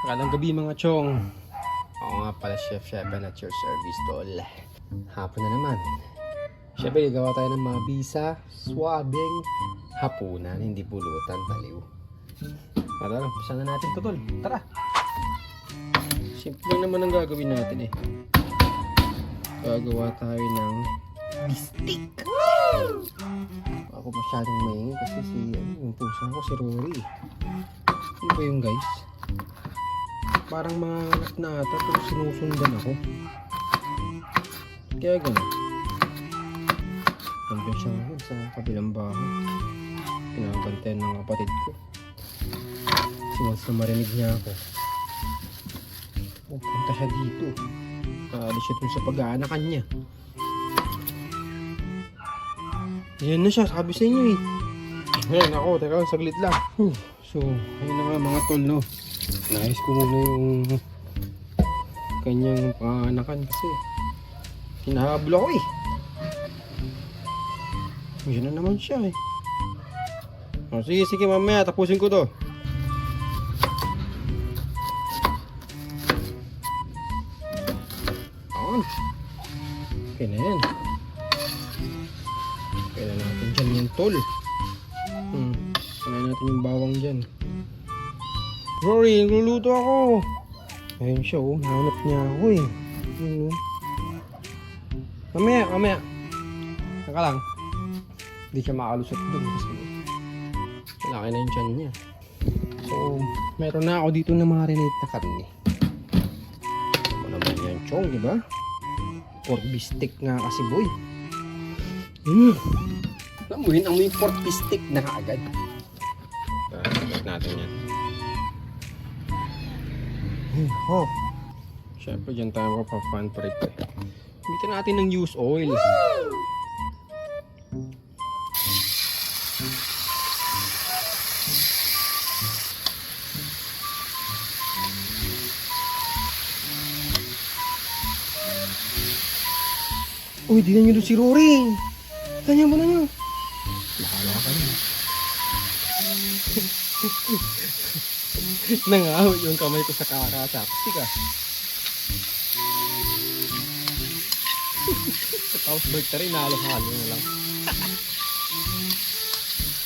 Magandang gabi mga chong. Ako nga pala Chef Sheban at your service tol. Hapon na naman. Siyempre gagawa tayo ng mga bisa, swabing, hapunan, hindi pulutan, baliw. Tara, umpisa na natin to tol. Tara. Simple naman ang gagawin natin eh. Gagawa tayo ng bistik. Ako masyadong maingay kasi yung pusa ko si Rory. Ano ba yung guys? Parang mahanap na ata pero sinusundan ako. Kaya gano'n. Nandiyan siya ngayon sa kabilang bahay. Pinabantayan ng kapatid ko. Kasi once na marinig niya ako, pupunta siya dito. Kaalis siya dun sa pag-aanakan niya. Ayan na siya, sabi sa inyo eh. Ngayon ako, teka saglit lang. So, ayun na nga mga tol no. Nais ko muna yung kanyang panganakan kasi hinahabol ako eh. Yan na naman siya eh. O, sige mamaya tapusin ko to. Ayan. Okay na yan. Kailan natin dyan yan tol. Kailan natin yung bawang dyan. Rory, nagluluto ako. Ayun siya oh, nahanap niya ako eh. Ayun oh. Mamaya. Saka lang. Hindi siya makalusot dun kasi malaki na yung tiyan niya. So, meron na ako dito na marinate na karne. Ano naman yan, chong, di ba? Pork bistek nga kasi boy. Alam mo yun, amoy pork bistek na kaagad. Sagot natin yan. Oh. Siyempre dyan tayo mapapaan pa rin eh. Gamitin natin ng used oil. Uy, di na nyo doon si Rory. Tanya mo na nyo. Bahala ka rin. Nangahoy yung kamay ko sa kakachapstick ah. Sa house break na rin, nalo-halo na lang.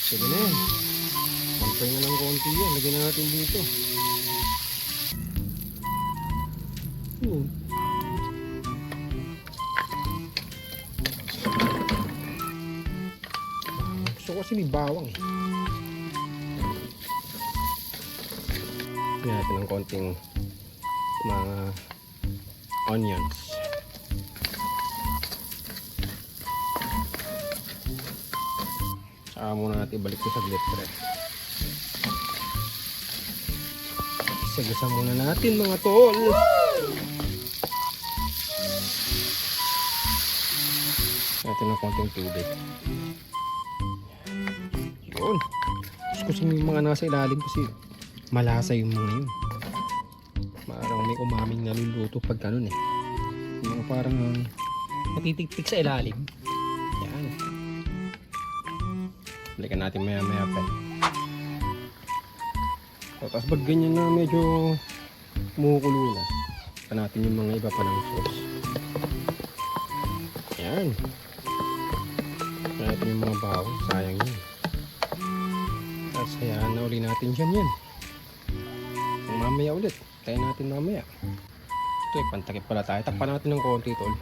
Sige na yan. Pampay na lang konti yan. Lagyan na natin dito. Gusto ko kasi may bawang eh. Lagyan natin ng konting mga onions. Saka muna natin ibalik ko sa glitter. Isagasa muna natin mga tol. Natin ng konting tubig. Yun. Gusto ko yung mga nasa ilalim kasi malasa yung mga yun. Parang may umaming naluluto pag ganun eh. Yung mga parang natitiktik sa ilalim. Yan. Balikan natin maya pa. So, tapos pag ganyan na medyo kumukulo na, pa natin yung mga iba pa ng sauce. Yan. Pa natin yung mga bawang. Sayang yun. Tapos hayaan na uli natin dyan yan. Mamaya ulit. Tayo natin mamaya. Ito eh, pantakip pala tayo. Takpan natin ng konti tol.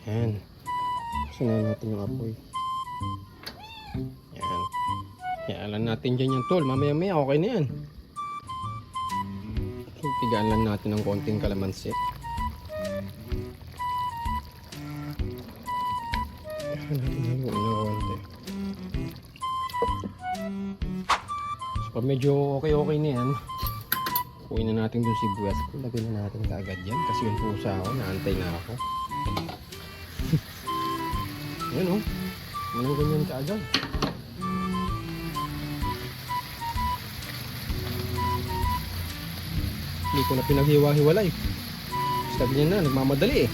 Yan. Sinayin natin yung apoy. Yan. Yan natin dyan yan tol. Mamaya okay na yan. Tigaan lang natin ng konting kalamansi. Yan natin yung konti. Pag medyo okay na yan, kuhin na natin dun sibuyas. Lagyan na natin kagad yan kasi yung pusa ako, naantay na ako. Yan o, ganyan kaagad. Hindi ko na pinaghiwa-hiwalay. Sabi niya na, nagmamadali eh.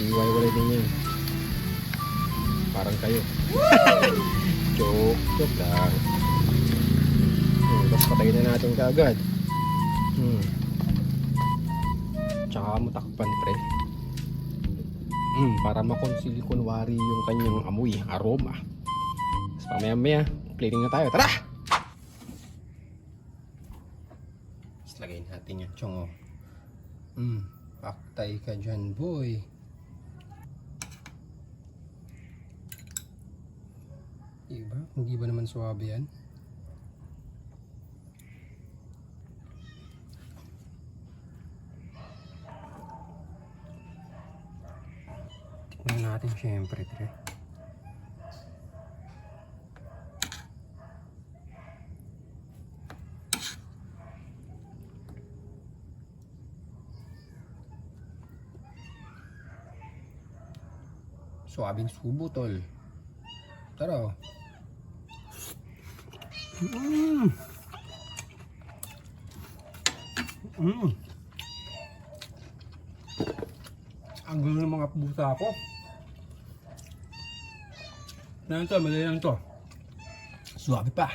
Hiwa-hiwalay din yan. Parang kayo. Joke lang. Tapos patayin na natin kaagad. Tsaka mo takpan, pre. Para makonsili kunwari yung kanyang amoy, aroma. Tapos mamaya cleaning na tayo. Tara! Tapos lagayin natin yung chong, oh. Paktay ka dyan, boy. Diba? Hindi ba naman suwabe yan? Tikman natin syempre, tre. Suwabing subo, tol. Tara, oh. Ang gulo ng mga pusa ko. Yan to, malay lang to. Suwabe pa.